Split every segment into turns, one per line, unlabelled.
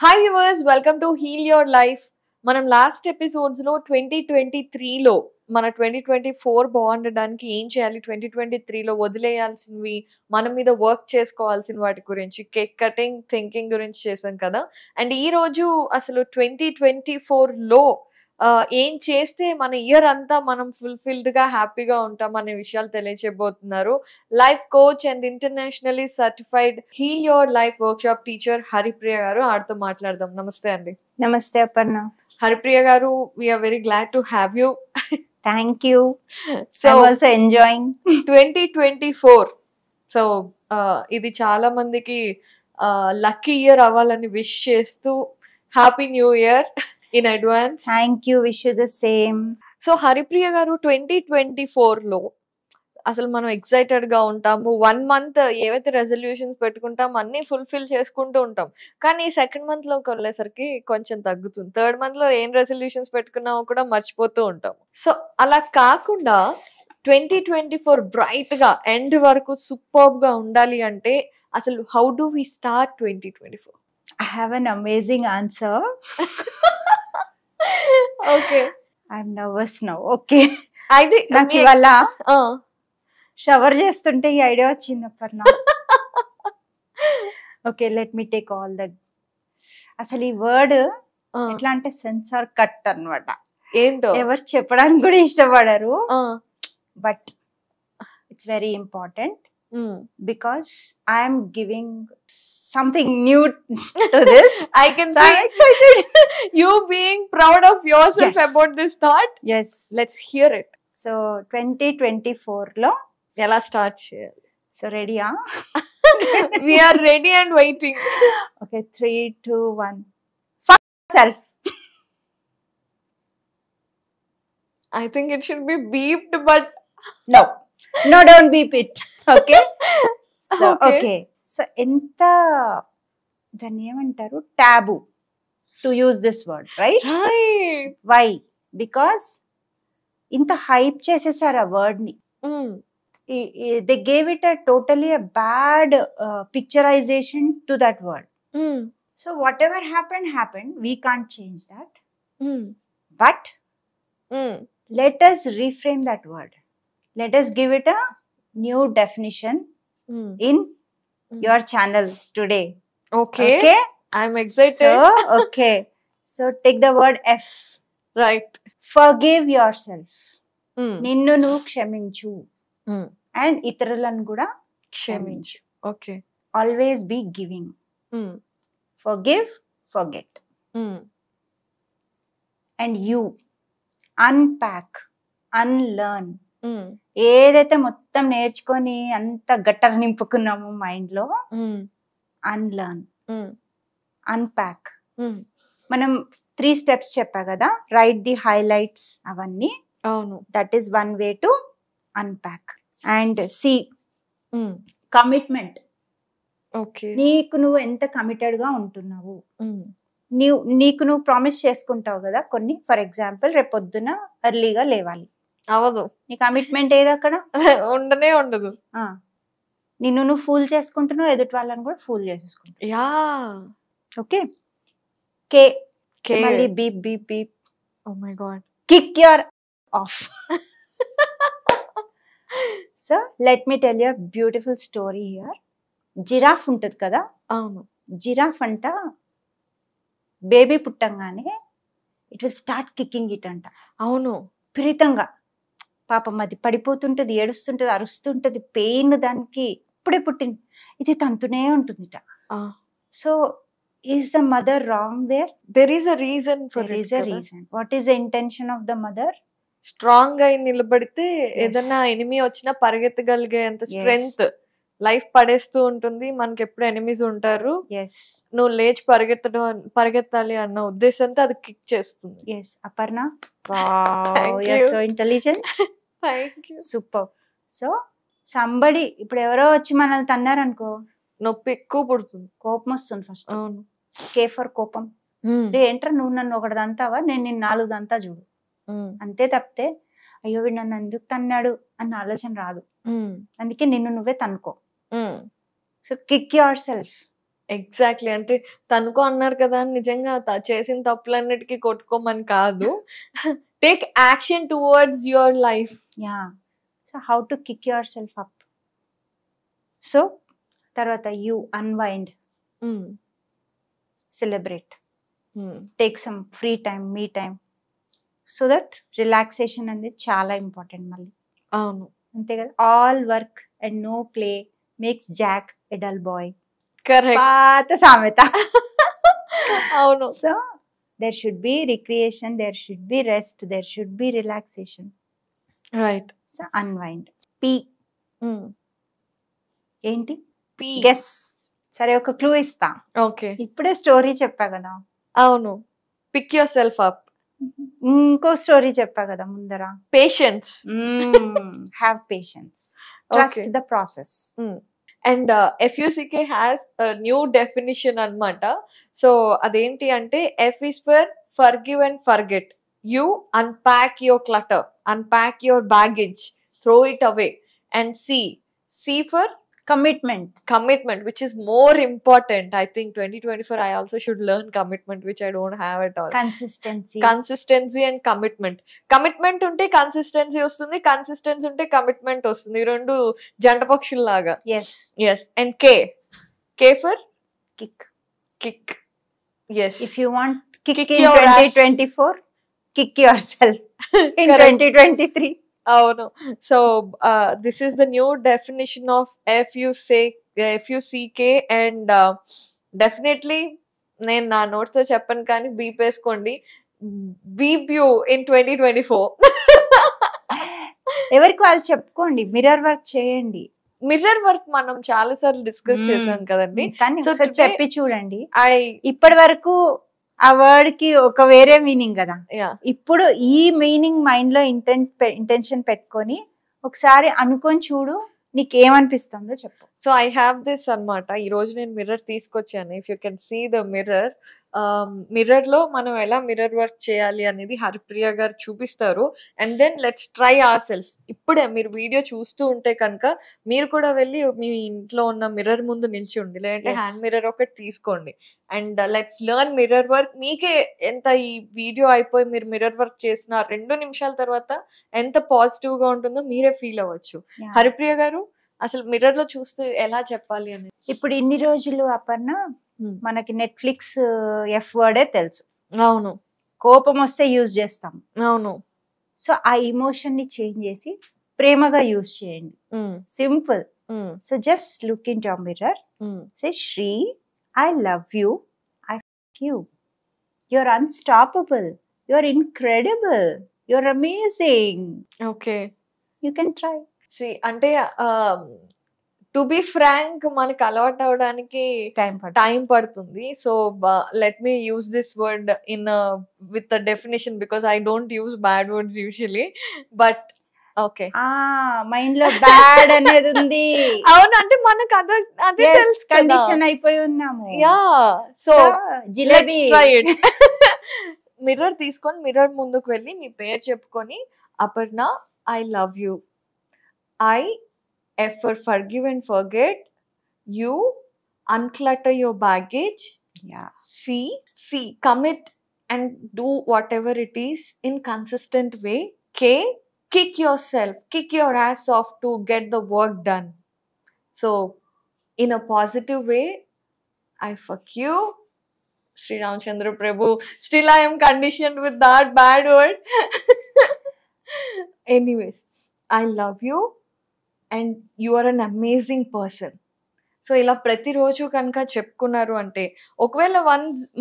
Hi viewers, welcome to Heal your Life. మనం last episodes లో 2023లో మన 2024 బాగుండడానికి ఏం చేయాలి, 2023లో వదిలేయాల్సినవి, మన మీద వర్క్ చేసుకోవాల్సిన వాటి గురించి, కేక్ కటింగ్ థింకింగ్ గురించి చేసాం కదా. అండ్ ఈ రోజు అసలు 2024లో ఏం చేస్తే మన ఇయర్ అంతా మనం ఫుల్ఫిల్డ్ గా హ్యాపీగా ఉంటాం అనే విషయాలు తెలియచేయబోతున్నారు life coach and internationally certified heal your life workshop teacher Haripriya garu. ఆడితో మాట్లాడదాం. నమస్తే అండి.
Namaste Aparna.
Haripriya garu, we are very glad to have you.
Thank you.
So
also enjoying
2024. So ఇది చాలా మందికి లక్కీ ఇయర్ అవ్వాలని విష్ చేస్తూ happy new year in advance.
Thank you. Wish you the same.
So Haripriya garu, 2024లో అసలు మనం ఎక్సైటెడ్ గా ఉంటాము. 1 month ఏవైతే రెజల్యూషన్స్ పెట్టుకుంటాం అన్ని ఫుల్ఫిల్ చేసుకుంటూ ఉంటాం. కానీ సెకండ్ మంత్ లోకి వెళ్ళేసరికి కొంచెం తగ్గుతుంది. థర్డ్ మంత్ లో ఏం రెజల్యూషన్స్ పెట్టుకున్నామో కూడా మర్చిపోతూ ఉంటాం. సో అలా కాకుండా 2024 బ్రైట్ గా ఎండ్ వరకు సూపర్బ్ గా ఉండాలి అంటే అసలు how do we start 2024?
I have an amazing answer.
Okay,
I'm nervous now. Okay.
అయితే
నాకు ఇవాళ షవర్ చేస్తుంటే ఈ ఐడియా వచ్చింది Aparna. Okay, let me take all the. అసలు ఈ వర్డ్ ఎట్లా అంటే సెన్సార్ కట్ అన్నమాట.
ఏంటో
ఎవరు చెప్పడానికి కూడా ఇష్టపడరు, but it's very important because I am giving something new to this.
I can
So
see
I'm excited.
you being proud of yourself.
Yes.
About this thought.
Yes.
Let's hear it.
So 2024 లో
ఎలా start చేయాలి?
So రెడీయా?
We are ready and waiting.
Okay, 3, 2, 1. Fuck yourself.
I think it should be beeped, but
No, don't beep it. Okay. So
Okay.
So ఎంత దాన్ని ఏమంటారు, taboo to use this word, right?
right.
Why? Because ఇంత hype చేసేసారు ఆ word ని. They gave it a totally a bad picturization to that word. So whatever happened. We can't change that. But let us reframe that word. Let us give it a new definition in your channel today.
Okay.
Okay.
I'm excited.
So take the word F.
Right.
Forgive yourself.
Mm.
నిన్ను నువ్వు క్షమించు.
Mm.
And ఇతరులను కూడా
క్షమించు. Okay.
Always be giving. Forgive, forget. And you unpack, unlearn. ఏదైతే మొత్తం నేర్చుకొని అంత గట్టర్ నింపుకున్నాము మైండ్ లో, అన్లర్న్, అన్పాక్. మనం 3 steps చెప్పా కదా, రైట్ ది హైలైట్స్ అవన్నీ.
అవును.
That is one way to unpack. And see commitment.
Okay.
నీకు నువ్వు ఎంత కమిటెడ్ గా ఉంటున్నావు. నీకు నువ్వు ప్రామిస్ చేసుకుంటావు కదా కొన్ని. ఫర్ ఎగ్జాంపుల్, రేపు పొద్దున ఎర్లీగా లేవాలి.
అవదు.
నీ కమిట్మెంట్ ఏది అక్కడ?
ఉండనే ఉండదు.
నిన్ను నువ్వు ఫూల్ చేసుకుంటున్నావు, ఎదుటి వాళ్ళని కూడా ఫూల్ చేసేసుకుంటావు.
యా.
ఓకే. K
K.
మళ్ళీ beep beep beep.
Oh my god.
Kick your off. So let me tell you beautiful story here. Giraffe ఉంటది కదా.
అవును.
జిరాఫ్ అంట బేబీ పుట్టంగానే it will start kicking it అంట.
అవును.
విపరీతంగా పాపం అది పడిపోతుంటది, ఏడుస్తుంటది, అరుస్తుంటది, పెయిన్ దానికి. ఇప్పుడే పుట్టింది, ఇది తంతునే ఉంటుందిట. So is the mother wrong there?
There is a reason for
There
it.
is a reason. What is the intention of the mother?
Strong గా నిలబడితే
Yes.
ఏదన్నా ఎనిమి వచ్చినా పరిగెత్తగలిగేంత
Yes.
స్ట్రెంగ్త్. లైఫ్ పడేస్తూ ఉంటుంది, మనకి ఎప్పుడు ఎనిమీస్ ఉంటారు.
Yes.
నువ్వు లేచి పరిగెత్తాలి అన్న ఉద్దేశంతో అది కిక్ చేస్తుంది.
Yes. Aparna,
Thank
wow, you're
you.
so intelligent.
Thank you.
Super. So somebody, ఇప్పుడు ఎవరో వచ్చి మనల్ని తన్నారనుకో,
నొప్పి ఎక్కువ పుడుతుంది.
కోపం వస్తుంది ఫస్ట్.
అవును.
కే ఫర్ కోపం. ఏంట్రా నువ్వు నన్ను ఒకటి దంతావా, నేను నిన్ను 4 దంతా చూడు. అంతే తప్పితే అయ్యో వీడు నన్ను ఎందుకు తన్నాడు అన్న ఆలోచన రాదు. అందుకే నిన్ను నువ్వే తన్నుకో. So kick yourself.
Exactly. అంటే తనుకో అన్నారు కదా అని నిజంగా చేసిన తప్పులన్నిటికీ కొట్టుకోమని కాదు. Take action towards your life.
Yeah. So how to kick yourself up. So తర్వాత you unwind, celebrate, take some free time, me time. So that relaxation అనేది చాలా ఇంపార్టెంట్ మళ్ళీ.
అవును,
అంతే కదా. All work and no play makes Jack a dull boy.
Correct.
పాత సామెత.
అవును.
So there should be recreation, there should be rest, there should be relaxation.
Right.
So unwind. P ఏంటి? గెస్. సరే ఒక క్లూ ఇస్తా.
ఓకే.
ఇప్పుడే story చెప్పా కదా.
అవును. Pick yourself up.
ఇంకో స్టోరీ చెప్పా కదా ముందర.
Patience.
Have patience, trust the process.
And FUCK has new definition అన్నమాట. సో అదేంటి అంటే F is for forgive and forget. You unpack your clutter, unpack your baggage, throw it away. And C for commitment, which is more important. I think 2024 I also should learn commitment, which I don't have at all. Consistency and commitment ఉంటే consistency వస్తుంది, consistency ఉంటే commitment వస్తుంది. ఈ రెండు జంట పక్షుల్లాగా. yes. And K for kick. yes.
If you want kick in 2024, kick yourself in 2023.
అవును. So this is the new definition of FUCK. And definitely నేను నా నోట్స్ తో చెప్పను కానీ బీప్ వేసుకోండి. Beep you in 2024.
ఎవరికి వాళ్ళు చెప్పుకోండి. మిర్రర్ వర్క్ చేయండి.
మిర్రర్ వర్క్ మనం చాలా సార్లు డిస్కస్ చేసాం కదండి.
సో చెప్పి చూడండి. ఇప్పటి వరకు ఆ వర్డ్ కి ఒక వేరే మీనింగ్ కదా. ఇప్పుడు ఈ మీనింగ్ మైండ్ లో ఇంటెన్షన్ పెట్టుకొని ఒకసారి అనుకొని చూడు, నీకేమనిపిస్తుందో చెప్పు.
సో ఐ హ్యావ్ దిస్ అన్నమాట. ఈ రోజు నేను మిర్రర్ తీసుకొచ్చాను. If you can see the mirror లో మనం ఎలా మిర్రర్ వర్క్ చేయాలి అనేది హరిప్రియ గారు చూపిస్తారు. And then let's try our selves. ఇప్పుడే మీరు వీడియో చూస్తూ ఉంటే కనుక మీరు కూడా వెళ్ళి మీ ఇంట్లో ఉన్న మిర్రర్ ముందు నిలిచి ఉండి, లేదంటే హ్యాండ్ మిర్రర్ ఒకటి తీసుకోండి. And let's learn mirror work. మీకే ఎంత ఈ వీడియో అయిపోయి మీరు మిర్రర్ వర్క్ చేసిన 2 నిమిషాల తర్వాత ఎంత పాజిటివ్ గా ఉంటుందో మీరే ఫీల్ అవ్వచ్చు. హరిప్రియ గారు, అసలు మిర్రర్ లో చూస్తూ ఎలా చెప్పాలి అని.
ఇప్పుడు ఇన్ని రోజులు అపర్ణ మనకి నెట్ఫ్లిక్స్ ఎఫ్ వర్డే తెలుసు.
అవును.
కోపం వస్తే యూజ్ చేస్తాం.
అవును.
సో ఆ ఇమోషన్ ని చేంజ్ చేసి ప్రేమగా యూజ్ చేయండి. Simple. So just look in your mirror, say Sri, I love you, I love you, you're unstoppable, you're incredible, you're amazing.
Okay,
you can try.
అంటే టు బి ఫ్రాంక్ మనకు అలవాటు అవడానికి time పడుతుంది. So let me use this word in with definition because I don't use bad words usually. But okay,
mind లో bad అనేది ఉంది.
అవును, అంటే మనకు అదే తెలుసు,
కండిషన్ అయిపోయి ఉన్నాము.
Yeah, so
jalebi
try it. Mirror తీసుకొని మిర్రర్ ముందుకు వెళ్ళి మీ పేరు చెప్పుకొని, Aparna, I love you. I, F for forgive and forget. You, unclutter your baggage.
Yeah.
C, commit and do whatever it is in consistent way. K, kick yourself, kick your ass off to get the work done. So, in a positive way, I fuck you, Sri Ramchandra Prabhu. Still I am conditioned with that bad word. Anyways, I love you and you are an amazing person. So ఇలా ప్రతిరోజు కనుక చెప్పుకున్నారు అంటే, ఒకవేళ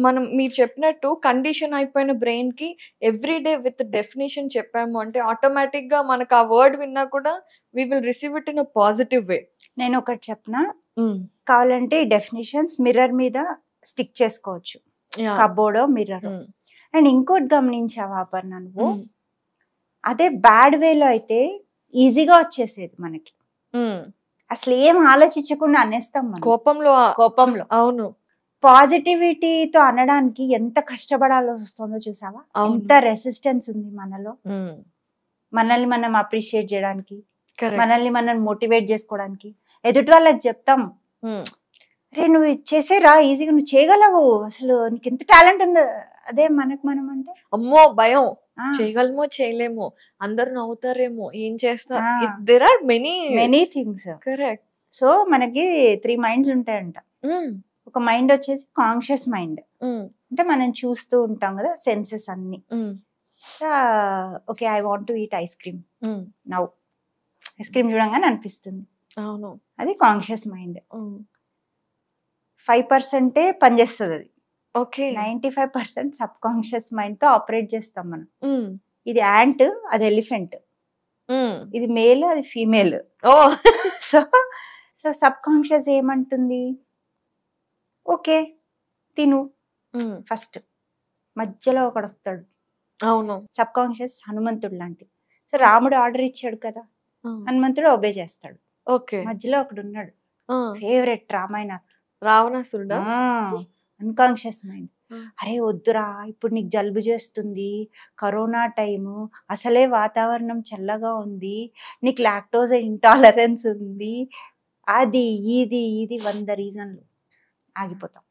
మనం మీరు చెప్పినట్టు condition అయిపోయిన బ్రెయిన్ కి ఎవ్రీడే విత్ డెఫినేషన్ చెప్పాము అంటే ఆటోమేటిక్ గా మనకు ఆ వర్డ్ విన్నా కూడా we will receive it in a positive way.
నేను ఒకటి చెప్పనా, కావాలంటే డెఫినేషన్స్ మిర్రర్ మీద స్టిక్ చేసుకోవచ్చు, కబోర్డో మిర్రర్. అండ్ ఇంకోటి గమనించావా అపర్ణ నువ్వు, అదే బ్యాడ్ వేలో అయితే ఈజీగా వచ్చేసేది మనకి, అసలు ఏం ఆలోచించకుండా అనేస్తాం మనం కోపంలో.
అవును,
పాజిటివిటీతో అనడానికి ఎంత కష్టపడాల్సి వస్తుందో చూసావా, ఎంత రెసిస్టెన్స్ ఉంది మనలో. మనల్ని మనం అప్రిషియేట్ చేయడానికి, మనల్ని మనం మోటివేట్ చేసుకోవడానికి. ఎదుటి వాళ్ళకి చెప్తాం రే నువ్వు చేసేరా ఈజీగా, నువ్వు చేయగలవు, అసలు నీకు ఎంత టాలెంట్ ఉందో. అదే మనకు మనం అంటే
అమ్మో భయం, చేయగలమో చేయలేమో, అందరు నవ్వుతారేమో, ఏం చేస్తా. There are many
things.
Correct.
So మనకి 3 మైండ్స్ ఉంటాయంట. ఒక మైండ్ వచ్చేసి కాన్షియస్ మైండ్, అంటే మనం చూస్తూ ఉంటాం కదా సెన్సెస్ అన్ని. Okay, I want to eat ice cream now, ice cream చూడంగానే అనిపిస్తుంది,
అవును,
అది కాన్షియస్ మైండ్. 5% పనిచేస్తుంది అది.
ఓకే,
95% సబ్ కాన్షియస్ మైండ్ తో ఆపరేట్ చేస్తాం మనం. ఇది యాంట్, అది ఎలిఫెంట్, ఇది మేల్, అది female. So so sub conscious ఏమంటుంది, ఓకే తిను ఫస్ట్, మధ్యలో ఒకడు వస్తాడు.
అవును,
సబ్ కాన్షియస్ హనుమంతుడు లాంటి. సో రాముడు ఆర్డర్ ఇచ్చాడు కదా, హనుమంతుడు ఒబే చేస్తాడు.
ఓకే,
మధ్యలో ఒకడు ఉన్నాడు, ఫేవరెట్ రామాయణ,
రావణాసురుడా.
అన్కాన్షియస్ మైండ్, అరే వద్దురా ఇప్పుడు నీకు జలుబు చేస్తుంది, కరోనా టైము, అసలే వాతావరణం చల్లగా ఉంది, నీకు లాక్టోజ్ ఇంటాలరెన్స్ ఉంది, అది ఇది 100 రీజన్లు, ఆగిపోతాం.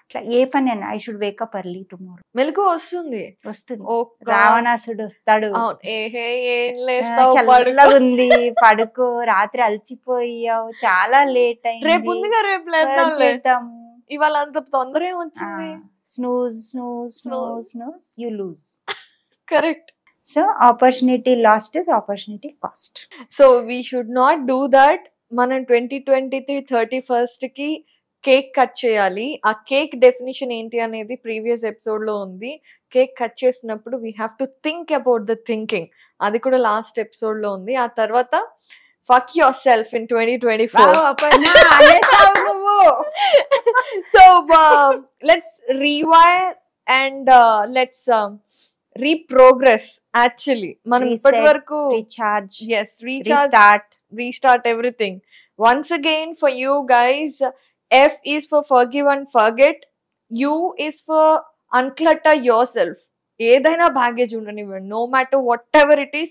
అట్లా ఏ పని అయినా I should wake up early tomorrow,
మెలకు వస్తుంది.
రావణాసుడు వస్తాడు,
చల్లగా
ఉంది పడుకో, రాత్రి అలసిపోయావు, చాలా లేట్ అయింది,
రేపు చేద్దాము, ఇవాళ అంత తొందర వచ్చింది,
snooze snooze snooze snooze, you lose.
Correct.
So opportunity last is opportunity cost.
So we should not do that. మనం 2023 31st కి కేక్ కట్ చేయాలి. ఆ కేక్ డెఫినేషన్ ఏంటి అనేది ప్రీవియస్ ఎపిసోడ్ లో ఉంది. కేక్ కట్ చేసినప్పుడు we have to think about the thinking, అది కూడా లాస్ట్ ఎపిసోడ్ లో ఉంది. ఆ తర్వాత fuck yourself in 2024. So let's rewire and let's reprogress. Actually మనం ఇప్పటి వరకు restart everything once again for you guys. F is for forgive and forget. U is for unclutter yourself. ఏదైనా baggage ఉండనివ్వండి, no matter whatever it is,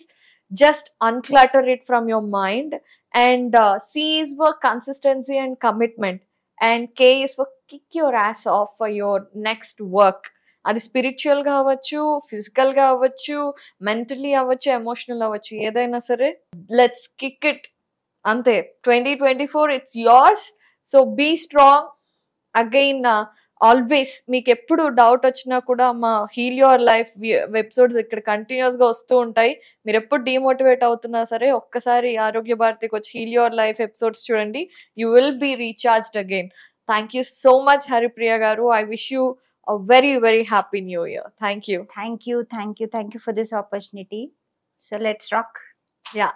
just unclutter it from your mind. And C is for consistency and commitment. And K is for kick your ass off for your next work. అది spiritual గా అవ్వచ్చు, physical గా అవ్వచ్చు, mentally అవ్వచ్చు, emotional అవ్వచ్చు, ఏదైనా సరే let's kick it అంతే. 2024 it's yours. So be strong. Again always మీకు ఎప్పుడు డౌట్ వచ్చినా కూడా మా హీల్ యువర్ లైఫ్ ఎపిసోడ్స్ ఇక్కడ కంటిన్యూస్ గా వస్తూ ఉంటాయి. మీరు ఎప్పుడు డిమోటివేట్ అవుతున్నా సరే ఒక్కసారి ఆరోగ్య భారతికి వచ్చి హీల్ యువర్ లైఫ్ ఎపిసోడ్స్ చూడండి. You will be recharged again. Thank you so much Haripriya garu. I wish you a very, very happy new year. Thank you.
Thank you for this opportunity. So let's rock.
Yeah.